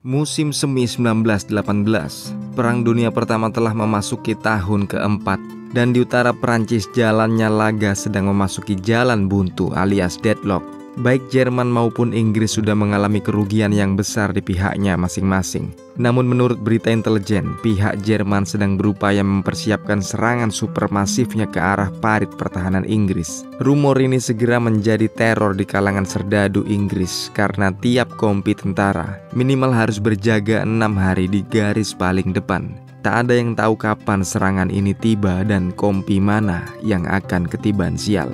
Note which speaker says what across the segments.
Speaker 1: Musim semi 1918, Perang Dunia Pertama telah memasuki tahun keempat, dan di utara Prancis jalannya laga sedang memasuki jalan buntu alias deadlock. Baik Jerman maupun Inggris sudah mengalami kerugian yang besar di pihaknya masing-masing. Namun menurut berita intelijen, pihak Jerman sedang berupaya mempersiapkan serangan supermasifnya ke arah parit pertahanan Inggris. Rumor ini segera menjadi teror di kalangan serdadu Inggris karena tiap kompi tentara minimal harus berjaga 6 hari di garis paling depan. Tak ada yang tahu kapan serangan ini tiba dan kompi mana yang akan ketiban sial.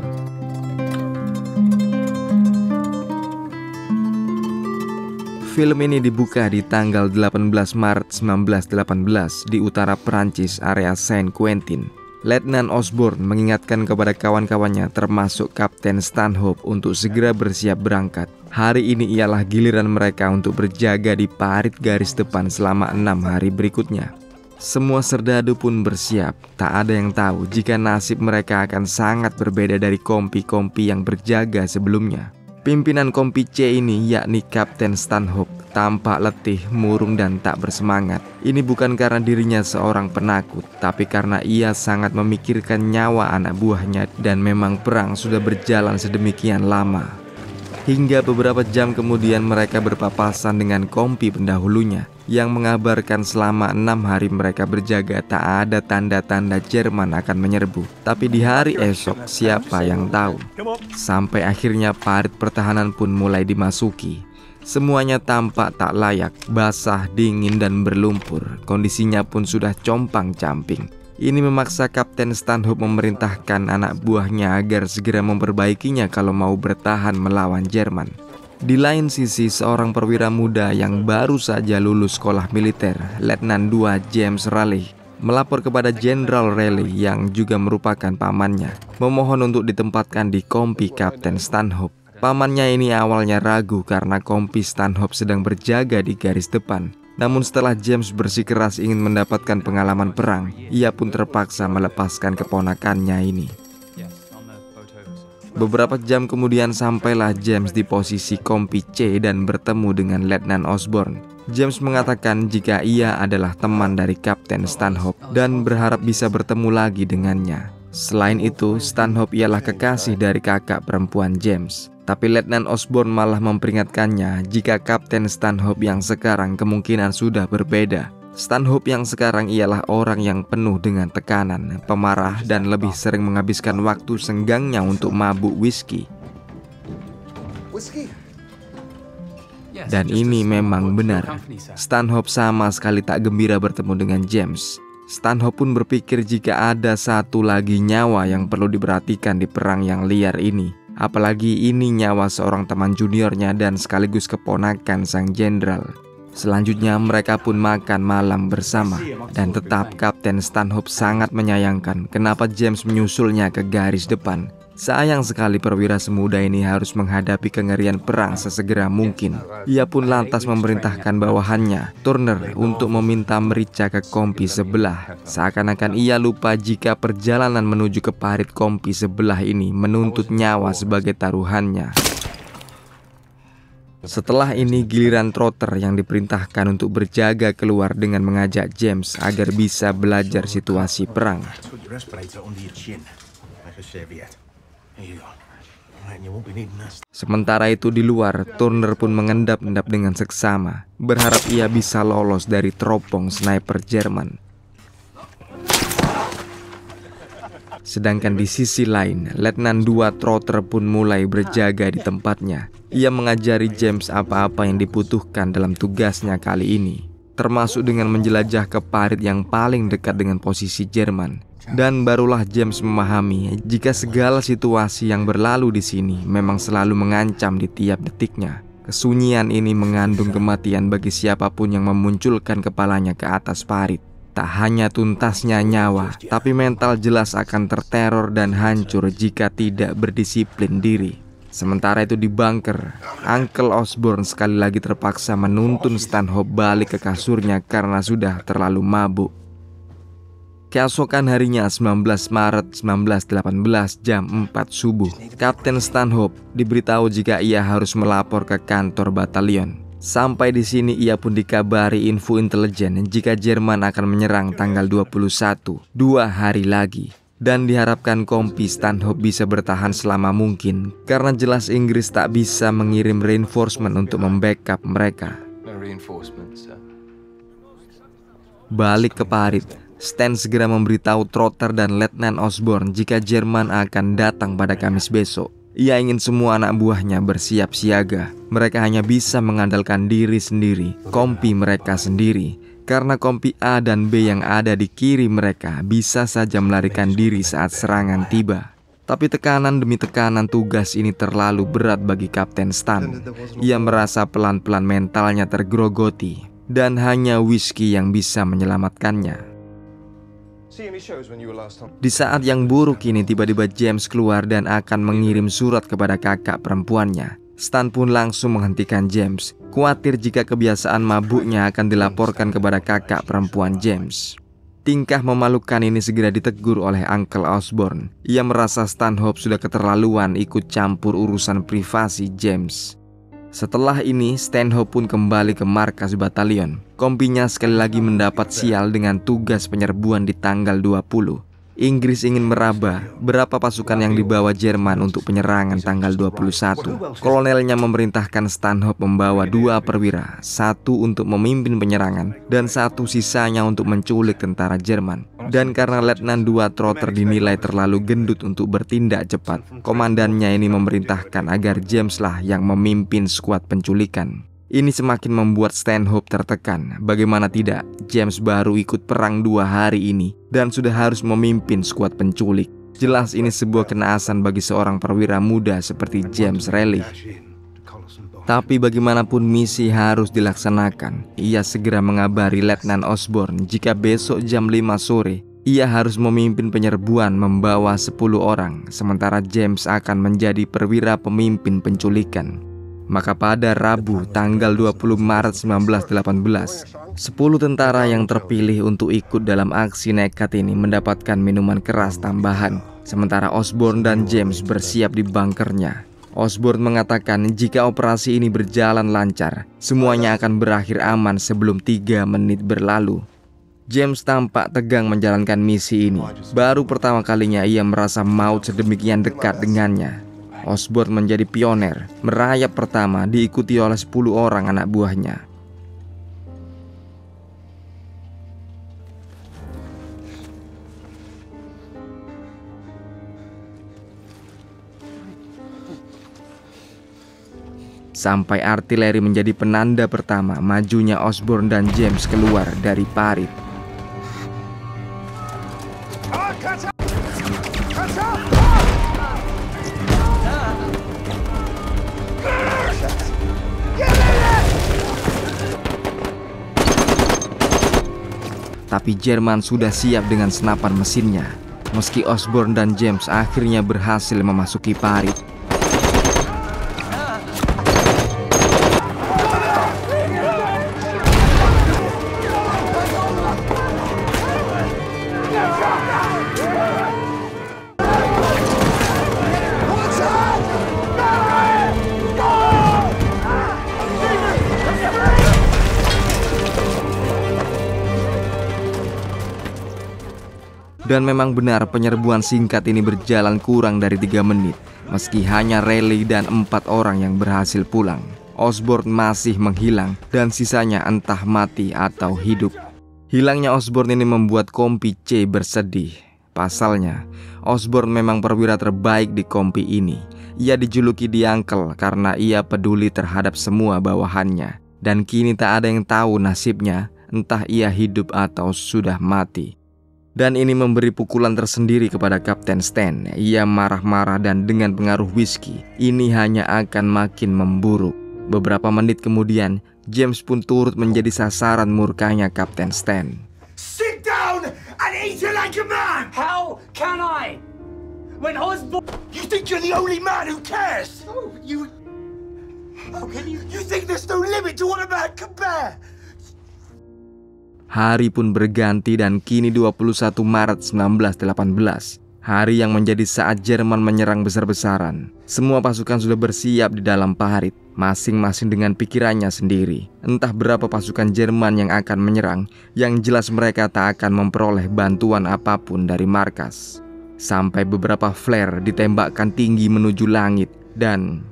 Speaker 1: Film ini dibuka di tanggal 18 Maret 1918 di utara Prancis, area Saint-Quentin. Letnan Osborne mengingatkan kepada kawan-kawannya termasuk Kapten Stanhope untuk segera bersiap berangkat. Hari ini ialah giliran mereka untuk berjaga di parit garis depan selama 6 hari berikutnya. Semua serdadu pun bersiap. Tak ada yang tahu jika nasib mereka akan sangat berbeda dari kompi-kompi yang berjaga sebelumnya. Pimpinan kompi C ini, yakni Kapten Stanhope, tampak letih, murung dan tak bersemangat. Ini bukan karena dirinya seorang penakut, tapi karena ia sangat memikirkan nyawa anak buahnya dan memang perang sudah berjalan sedemikian lama. Hingga beberapa jam kemudian mereka berpapasan dengan kompi pendahulunya yang mengabarkan selama 6 hari mereka berjaga tak ada tanda-tanda Jerman akan menyerbu. Tapi di hari esok siapa yang tahu. Sampai akhirnya parit pertahanan pun mulai dimasuki. Semuanya tampak tak layak, basah, dingin dan berlumpur. Kondisinya pun sudah compang-camping. Ini memaksa Kapten Stanhope memerintahkan anak buahnya agar segera memperbaikinya kalau mau bertahan melawan Jerman. Di lain sisi, seorang perwira muda yang baru saja lulus sekolah militer, Letnan II James Raleigh, melapor kepada Jenderal Raleigh yang juga merupakan pamannya, memohon untuk ditempatkan di kompi Kapten Stanhope. Pamannya ini awalnya ragu karena kompi Stanhope sedang berjaga di garis depan. Namun setelah James bersikeras ingin mendapatkan pengalaman perang, ia pun terpaksa melepaskan keponakannya ini. Beberapa jam kemudian sampailah James di posisi kompi C dan bertemu dengan Letnan Osborne. James mengatakan jika ia adalah teman dari Kapten Stanhope dan berharap bisa bertemu lagi dengannya. Selain itu, Stanhope ialah kekasih dari kakak perempuan James. Tapi Letnan Osborne malah memperingatkannya jika Kapten Stanhope yang sekarang kemungkinan sudah berbeda. Stanhope yang sekarang ialah orang yang penuh dengan tekanan, pemarah dan lebih sering menghabiskan waktu senggangnya untuk mabuk whisky. Dan ini memang benar. Stanhope sama sekali tak gembira bertemu dengan James. Stanhope pun berpikir jika ada satu lagi nyawa yang perlu diperhatikan di perang yang liar ini. Apalagi ini nyawa seorang teman juniornya dan sekaligus keponakan sang jenderal. Selanjutnya mereka pun makan malam bersama. Dan tetap Kapten Stanhope sangat menyayangkan kenapa James menyusulnya ke garis depan. Sayang sekali perwira semuda ini harus menghadapi kengerian perang sesegera mungkin. Ia pun lantas memerintahkan bawahannya, Turner, untuk meminta merica ke kompi sebelah. Seakan-akan ia lupa jika perjalanan menuju ke parit kompi sebelah ini menuntut nyawa sebagai taruhannya. Setelah ini giliran Trotter yang diperintahkan untuk berjaga keluar dengan mengajak James agar bisa belajar situasi perang. Sementara itu di luar, Turner pun mengendap-endap dengan seksama, berharap ia bisa lolos dari teropong sniper Jerman. Sedangkan di sisi lain, Letnan II Trotter pun mulai berjaga di tempatnya. Ia mengajari James apa-apa yang dibutuhkan dalam tugasnya kali ini, termasuk dengan menjelajah ke parit yang paling dekat dengan posisi Jerman. Dan barulah James memahami jika segala situasi yang berlalu di sini memang selalu mengancam di tiap detiknya. Kesunyian ini mengandung kematian bagi siapapun yang memunculkan kepalanya ke atas parit. Tak hanya tuntasnya nyawa, tapi mental jelas akan terteror dan hancur jika tidak berdisiplin diri. Sementara itu di bunker, Uncle Osborne sekali lagi terpaksa menuntun Stanhope balik ke kasurnya karena sudah terlalu mabuk. Keesokan harinya 19 Maret 1918 jam 4 subuh, Kapten Stanhope diberitahu jika ia harus melapor ke kantor batalion. Sampai di sini ia pun dikabari info intelijen jika Jerman akan menyerang tanggal 21, 2 hari lagi. Dan diharapkan kompi Stanhope bisa bertahan selama mungkin, karena jelas Inggris tak bisa mengirim reinforcement untuk membackup mereka. Balik ke Parit, Stan segera memberitahu Trotter dan Letnan Osborne jika Jerman akan datang pada Kamis besok. Ia ingin semua anak buahnya bersiap siaga. Mereka hanya bisa mengandalkan diri sendiri, kompi mereka sendiri. Karena kompi A dan B yang ada di kiri mereka bisa saja melarikan diri saat serangan tiba. Tapi tekanan demi tekanan tugas ini terlalu berat bagi Kapten Stan. Ia merasa pelan-pelan mentalnya tergrogoti, dan hanya whisky yang bisa menyelamatkannya. Di saat yang buruk ini tiba-tiba James keluar dan akan mengirim surat kepada kakak perempuannya. Stan pun langsung menghentikan James, khawatir jika kebiasaan mabuknya akan dilaporkan kepada kakak perempuan James. Tingkah memalukan ini segera ditegur oleh Uncle Osborne. Ia merasa Stanhope sudah keterlaluan ikut campur urusan privasi James. Setelah ini, Stanhope pun kembali ke markas batalion. Kompinya sekali lagi mendapat sial dengan tugas penyerbuan di tanggal 20. Inggris ingin meraba berapa pasukan yang dibawa Jerman untuk penyerangan tanggal 21. Kolonelnya memerintahkan Stanhope membawa 2 perwira, 1 untuk memimpin penyerangan dan 1 sisanya untuk menculik tentara Jerman. Dan karena Letnan 2 Trotter dinilai terlalu gendut untuk bertindak cepat, komandannya ini memerintahkan agar James lah yang memimpin skuad penculikan. Ini semakin membuat Stanhope tertekan. Bagaimana tidak, James baru ikut perang 2 hari ini dan sudah harus memimpin skuad penculik. Jelas ini sebuah kenaasan bagi seorang perwira muda seperti James Raleigh. Tapi bagaimanapun misi harus dilaksanakan. Ia segera mengabari Letnan Osborne jika besok jam 5 sore ia harus memimpin penyerbuan membawa 10 orang, sementara James akan menjadi perwira pemimpin penculikan. Maka pada Rabu tanggal 20 Maret 1918, 10 tentara yang terpilih untuk ikut dalam aksi nekat ini mendapatkan minuman keras tambahan, sementara Osborne dan James bersiap di bunkernya. Osborne mengatakan jika operasi ini berjalan lancar, semuanya akan berakhir aman sebelum 3 menit berlalu. James tampak tegang menjalankan misi ini. Baru pertama kalinya ia merasa maut sedemikian dekat dengannya. Osborne menjadi pioner, merayap pertama diikuti oleh 10 orang anak buahnya. Sampai artileri menjadi penanda pertama majunya Osborne dan James keluar dari parit. Tapi Jerman sudah siap dengan senapan mesinnya. Meski Osborne dan James akhirnya berhasil memasuki parit. Dan memang benar penyerbuan singkat ini berjalan kurang dari 3 menit. Meski hanya Raleigh dan 4 orang yang berhasil pulang, Osborne masih menghilang dan sisanya entah mati atau hidup. Hilangnya Osborne ini membuat kompi C bersedih. Pasalnya, Osborne memang perwira terbaik di kompi ini. Ia dijuluki The Uncle karena ia peduli terhadap semua bawahannya. Dan kini tak ada yang tahu nasibnya, entah ia hidup atau sudah mati. Dan ini memberi pukulan tersendiri kepada Kapten Stan. Ia marah-marah dan dengan pengaruh whisky, ini hanya akan makin memburuk. Beberapa menit kemudian, James pun turut menjadi sasaran murkanya Kapten Stan.
Speaker 2: Sit down and eat it like a man! How can I? When Osborne... You think you're the only man who cares? No, you... How can you... You think there's no limit to what a man can bear?
Speaker 1: Hari pun berganti dan kini 21 Maret 1918. Hari yang menjadi saat Jerman menyerang besar-besaran. Semua pasukan sudah bersiap di dalam parit, masing-masing dengan pikirannya sendiri. Entah berapa pasukan Jerman yang akan menyerang, yang jelas mereka tak akan memperoleh bantuan apapun dari markas. Sampai beberapa flare ditembakkan tinggi menuju langit dan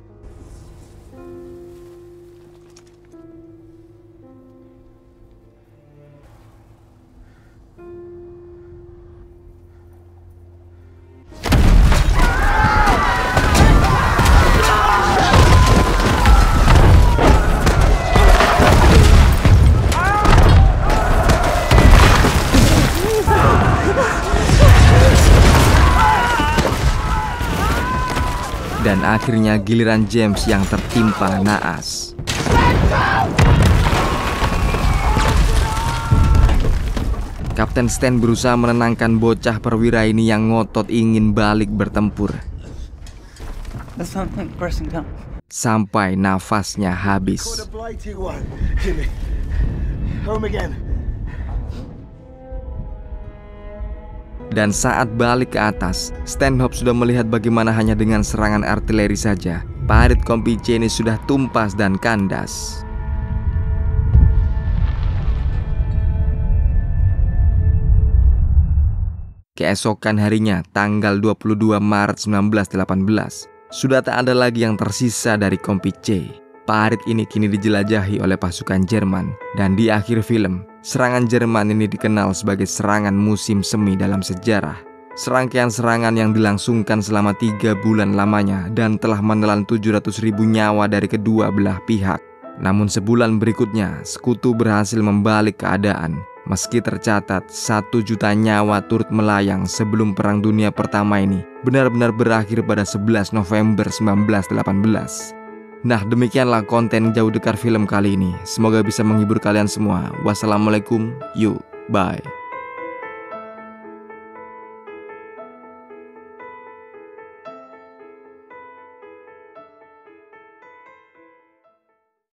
Speaker 1: akhirnya giliran James yang tertimpa naas. Kapten Stan berusaha menenangkan bocah perwira ini yang ngotot ingin balik bertempur. Sampai nafasnya habis. Dan saat balik ke atas, Stanhope sudah melihat bagaimana hanya dengan serangan artileri saja parit Compiègne ini sudah tumpas dan kandas. Keesokan harinya, tanggal 22 Maret 1918, sudah tak ada lagi yang tersisa dari Compiègne. Parit ini kini dijelajahi oleh pasukan Jerman, dan di akhir film, serangan Jerman ini dikenal sebagai serangan musim semi dalam sejarah. Serangkaian serangan yang dilangsungkan selama 3 bulan lamanya dan telah menelan 700.000 nyawa dari kedua belah pihak. Namun sebulan berikutnya, sekutu berhasil membalik keadaan. Meski tercatat 1 juta nyawa turut melayang sebelum Perang Dunia Pertama ini benar-benar berakhir pada 11 November 1918. Nah, demikianlah konten Jauh Dekar film kali ini. Semoga bisa menghibur kalian semua. Wassalamualaikum, bye.